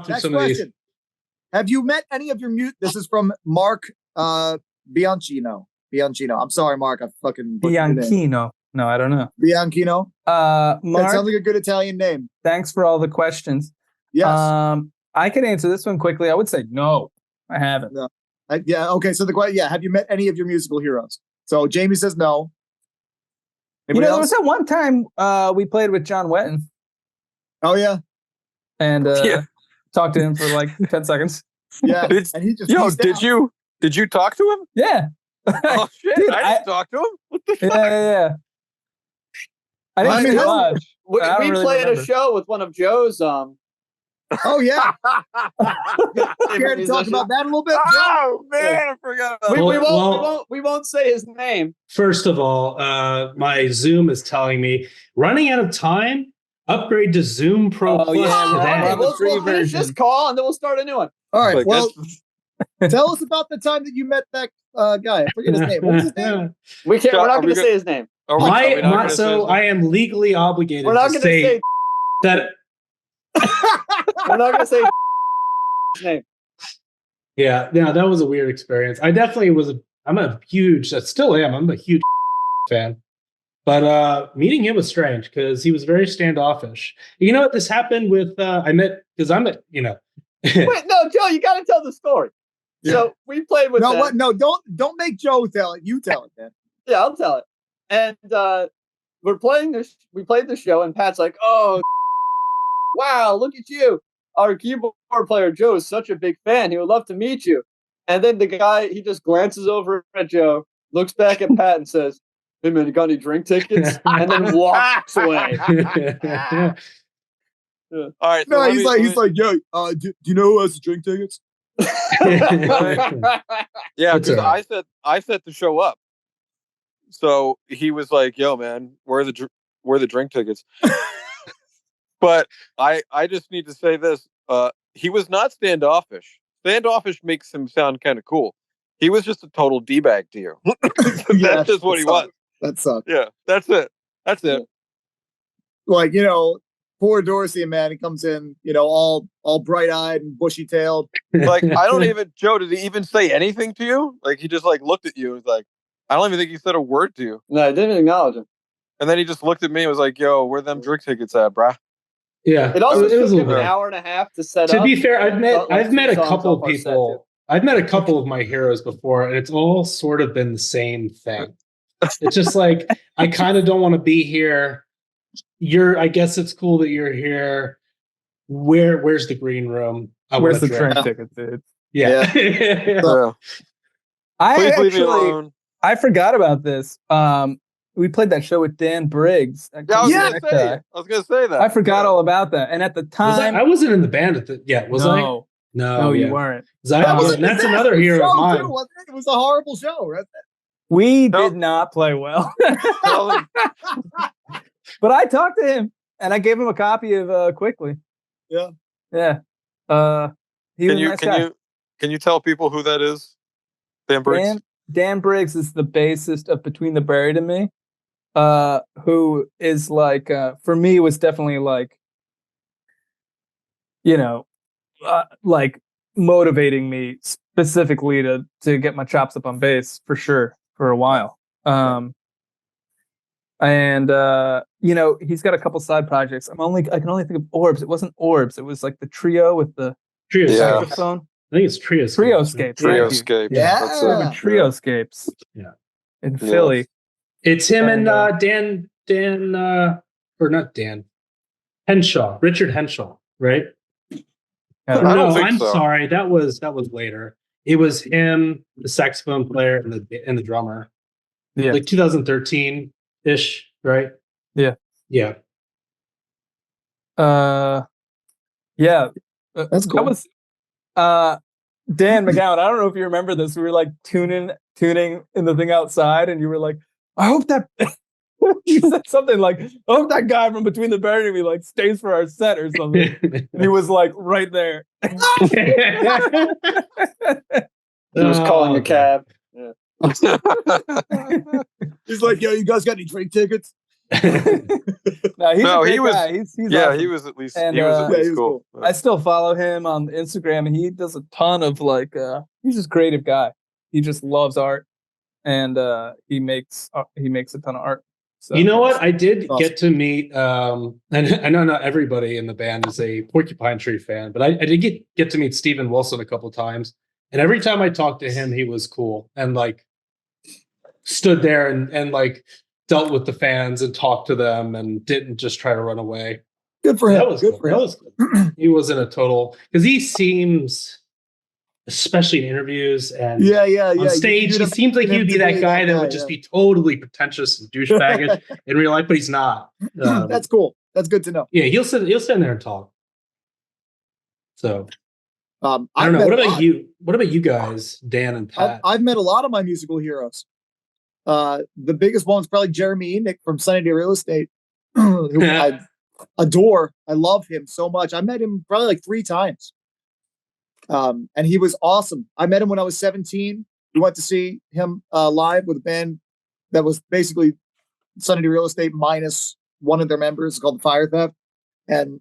talk through Next some of these. question. Have you met any of your This is from Mark Bianchino. I'm sorry, Mark. I fucking Bianchino. No, I don't know. Bianchino. Mark, that sounds like a good Italian name. Thanks for all the questions. Yes. I can answer this one quickly. I would say no, I haven't. No. Yeah. Okay. So have you met any of your musical heroes? So Jamie says no. Anybody there was that one time we played with John Wetton. Oh yeah. And talked to him for like 10 seconds. Yeah. And he just did you talk to him? Yeah. Oh shit! Dude, I didn't talk to him. What the fuck? Yeah. I didn't say much. We played a show with one of Joe's. Oh yeah. Care to talk about that a little bit? Oh man, I forgot about we won't say his name. First of all, my Zoom is telling me running out of time. Upgrade to Zoom Pro Plus today. We'll finish this call and then we'll start a new one. All right. Well, tell us about the time that you met that guy. I forget his name. What was his name? We're not going to say his name. I am legally obligated to say that. We're not going to say his name. Yeah, that was a weird experience. I definitely I'm a huge fan. But meeting him was strange because he was very standoffish. You know what? This happened with Wait, no, Joe, you got to tell the story. Yeah. So we played with don't make Joe tell it. You tell it, man. Yeah, I'll tell it. And we're playing this. We played the show, and Pat's like, "Oh, wow, look at you! Our keyboard player Joe is such a big fan. He would love to meet you." And then the guy, he just glances over at Joe, looks back at Pat, and says, "Hey man, you got any drink tickets?" And then walks away. Yeah. All right. No, he's like, "Yo, do you know who has the drink tickets?" Yeah, because I set the show up. So he was like, "Yo, man, where are the drink tickets?" But I just need to say this: he was not standoffish. Standoffish makes him sound kind of cool. He was just a total d-bag to you. That's just what he was. That sucks. Yeah, that's it. That's it. Like, poor Dorsey, man, he comes in, all bright-eyed and bushy-tailed. Like, I don't even, Joe, did he even say anything to you? Like, he just, looked at you and was like, I don't even think he said a word to you. No, I didn't acknowledge him. And then he just looked at me and was like, yo, where them drink tickets at, brah? Yeah. It also took him an hour and a half to set up. To be fair, I've met a couple of people. I've met a couple of my heroes before, and it's all sort of been the same thing. It's just like, I kind of don't want to be here. I guess it's cool that you're here. Where's the green room? Where's the train ticket, dude? Yeah. Please leave me alone. I forgot about this. We played that show with Dan Briggs. I was gonna say that. I forgot all about that. And at the time, I wasn't in the band at the. Yeah, was I? No, you weren't. That's another hero of mine. It was a horrible show, right? We did not play well. But I talked to him and I gave him a copy of Quickly. Yeah. Yeah. He was a nice guy. Can you tell people who that is? Dan Briggs? Dan Briggs is the bassist of Between the Buried and Me, who is for me was definitely motivating me specifically to get my chops up on bass for sure for a while. He's got a couple side projects. I can only think of Orbs. It wasn't Orbs. It was the trio with the saxophone. I think it's Trioscapes. Trioscapes. Yeah. Trioscapes. Yeah. In Philly. It's him and Dan or not Dan. Henshaw. Richard Henshaw, right? I'm sorry. That was later. It was him, the saxophone player, and the drummer. Yeah. 2013-ish, right? Yeah. Yeah. Yeah. That's cool. That was Dan McGowan. I don't know if you remember this. We were tuning in the thing outside, and you were like, I hope that you said something like, I hope that guy from Between the Buried and Me stays for our set or something. And he was right there. He was calling a cab. Yeah. He's like, yo, you guys got any drink tickets? No, he's No, a he great was- guy. He's Yeah, awesome. he was at least And, he was at yeah, least he was cool. I still follow him on Instagram, and he does a ton of like. He's just a creative guy. He just loves art, and he makes a ton of art. So You know what? I did Awesome. get to meet, and I know not everybody in the band is a Porcupine Tree fan, but I did get to meet Steven Wilson a couple times. And every time I talked to him, he was cool and like stood there and like dealt with the fans and talked to them and didn't just try to run away. Good for him. That was Good cool. for That him. was good. He wasn't a total, because he seems, especially in interviews and Yeah. on stage, he seems like he would be that guy that would just be totally pretentious and douchebaggish in real life, but he's not. That's cool. That's good to know. Yeah, he'll stand there and talk. So I don't I've know. met What a about lot. you? What about you guys, Dan and Pat? I've met a lot of my musical heroes. The biggest one's probably Jeremy Enick from Sunny Day Real Estate, who I adore. I love him so much. I met him probably like 3 times. And he was awesome. I met him when I was 17. We went to see him live with a band that was basically Sunny Day Real Estate minus one of their members, called the Fire Theft. And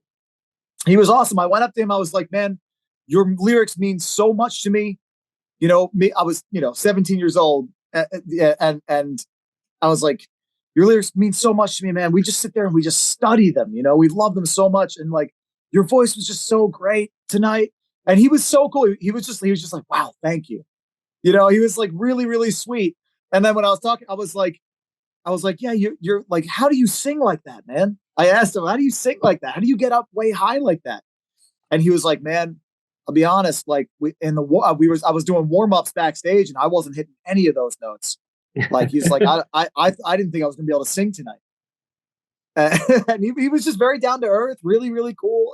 he was awesome. I went up to him. I was like, man, your lyrics mean so much to me. You know, I was, 17 years old. And I was like, your lyrics mean so much to me, man. We just sit there and we just study them. We love them so much. And like, your voice was just so great tonight. And he was so cool. He was just like, wow, thank you. He was like really, really sweet. And then when I was talking, I was like, yeah, you're like, how do you sing like that, man? I asked him, how do you sing like that? How do you get up way high like that? And he was like, man, I'll be honest, like I was doing warm-ups backstage and I wasn't hitting any of those notes. Like, he's like, I didn't think I was gonna be able to sing tonight. And he was just very down to earth, really, really cool.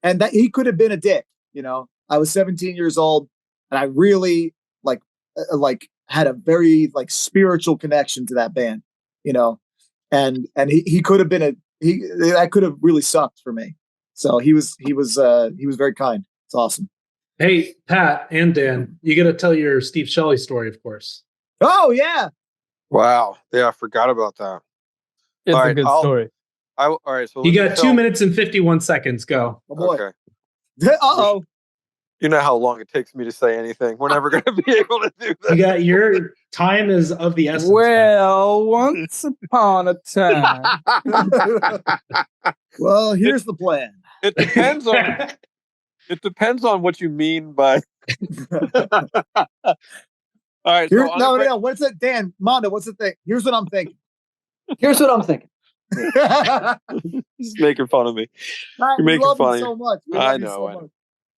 And that he could have been a dick, I was 17 years old and I really like had a very like spiritual connection to that band, and he could have been that could have really sucked for me. So he was very kind. It's awesome. Hey, Pat and Dan, you got to tell your Steve Shelley story, of course. Oh yeah. Wow. Yeah, I forgot about that. it's All a right, good story. All right. So You let me got tell- 2 minutes and 51 seconds. Go. Oh boy. Okay. Uh-oh. You know how long it takes me to say anything. We're never going to be able to do You that. got your time is of the essence. Pat. Well, once upon a time. Well, here's the plan. It depends on what you mean by. All right. Here, So no. What's it, Dan? Mondo, what's the thing? Here's what I'm thinking. Here's what I'm thinking. He's making fun of me. Matt, we making love fun you of so much. We I love you know, so I know. much.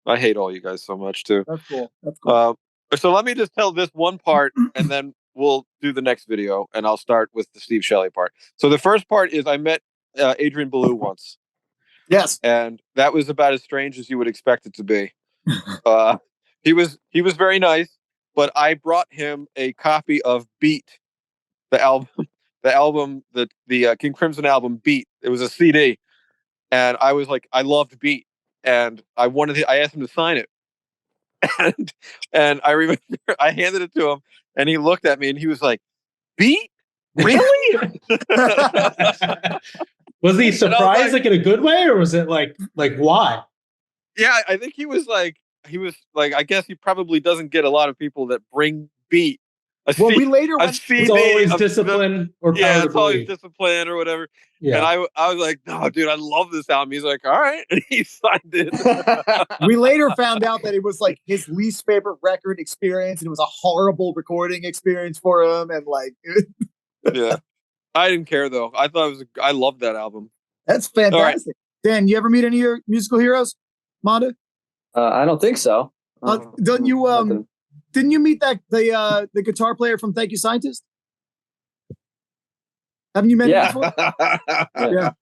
I hate all you guys so much too. That's cool. That's cool. So let me just tell this one part, and then we'll do the next video, and I'll start with the Steve Shelley part. So the first part is I met Adrian Belew once, Yes. and that was about as strange as you would expect it to be. He was very nice, but I brought him a copy of Beat, the album, the King Crimson album Beat. It was a CD, and I was like, I loved Beat, and I asked him to sign it. And I remember I handed it to him and he looked at me and he was like, Beat? Really? Was he And I surprised, was like in a good way, or was it like why? Yeah, I think he was like, I guess he probably doesn't get a lot of people that bring Beat. Well, we later a went. CD It's always of discipline or power Yeah, to it's always believe. discipline or whatever. Yeah. And I was like, no, dude, I love this album. He's like, all right. And he signed it. We later found out that it was like his least favorite record experience, and it was a horrible recording experience for him. And like, Yeah. I didn't care though. I loved that album. that's fantastic. Dan, you ever meet any of your musical heroes, Mondo? I don't think so. Don't you Nothing. Didn't you meet the guitar player from Thank You Scientist? Haven't you met him before? Yeah.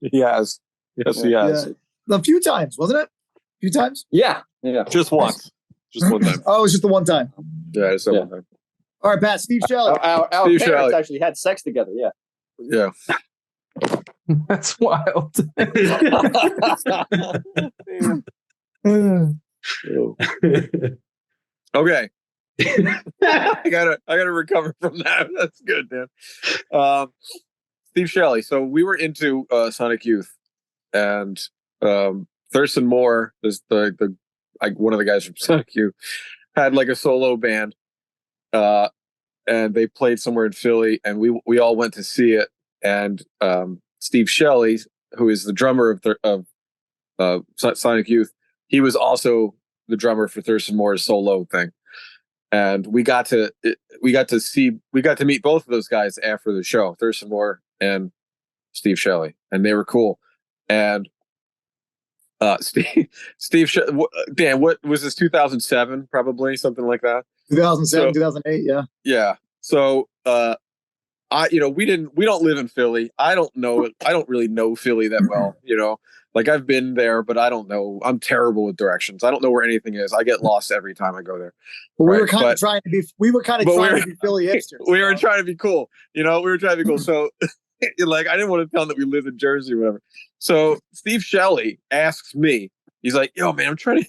He has. Yes, he has. Yeah. A few times, wasn't it? A few times? Yeah. Just once. Just one time. Oh, it was just the one time. Yeah, just Yeah. one time. All right, Pat, Steve Shelley. Our Steve parents Shelley. actually had sex together. Yeah. Yeah. That's wild. Okay. I gotta recover from that. That's good, man. Steve Shelley. So we were into Sonic Youth, and Thurston Moore is the one of the guys from Sonic Youth, had like a solo band, and they played somewhere in Philly, and we all went to see it. And Steve Shelley, who is the drummer of Sonic Youth, he was also the drummer for Thurston Moore's solo thing. And we got to meet both of those guys after the show, Thurston Moore and Steve Shelley, and they were cool. And Dan, what was this? 2007, probably something like that. 2007, 2008, yeah. Yeah. So we don't live in Philly. I don't really know Philly that well, Like I've been there, but I don't know. I'm terrible with directions. I don't know where anything is. I get lost every time I go there. But we were kind of trying to be Philly hipsters. We were trying to be cool. We were trying to be cool. So like I didn't want to tell them that we lived in Jersey or whatever. So Steve Shelley asks me, he's like, yo man, I'm trying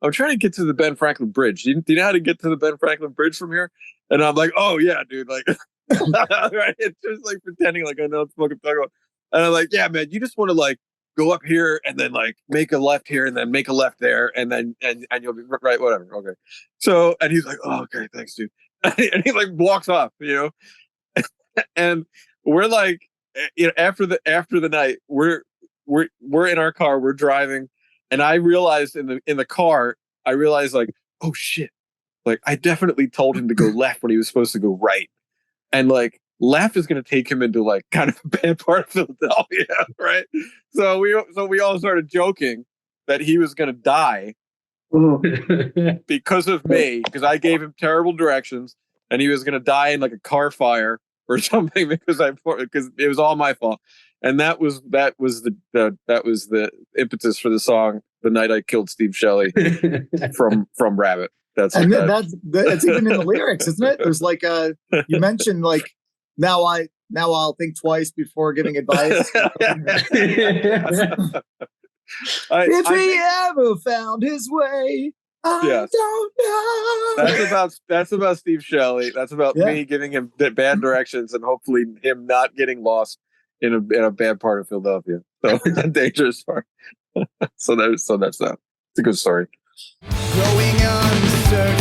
to get to the Ben Franklin Bridge. Do you know how to get to the Ben Franklin Bridge from here? And I'm like, oh yeah, dude. Like right? It's just like pretending like I know what I'm talking about. And I'm like, yeah, man, you just want to like go up here and then like make a left here and then make a left there and then and you'll be right, whatever. Okay. So and he's like, oh, okay, thanks, dude. And he like walks off, and we're like, after the night, we're in our car, we're driving, and I realized in the car, like, oh shit, like I definitely told him to go left when he was supposed to go right, and like left is going to take him into like kind of a bad part of Philadelphia, right? So we all started joking that he was going to die because of me, because I gave him terrible directions, and he was going to die in like a car fire or something because it was all my fault. And that was the impetus for the song "The Night I Killed Steve Shelley" from Rabbit. That's even in the lyrics, isn't it? There's like you mentioned like now I'll think twice before giving advice. If he ever found his way, I don't know. That's about Steve Shelley. That's about me giving him bad directions and hopefully him not getting lost in a bad part of Philadelphia. So it's a dangerous part. So that's that. It's a good story. Growing uncertain.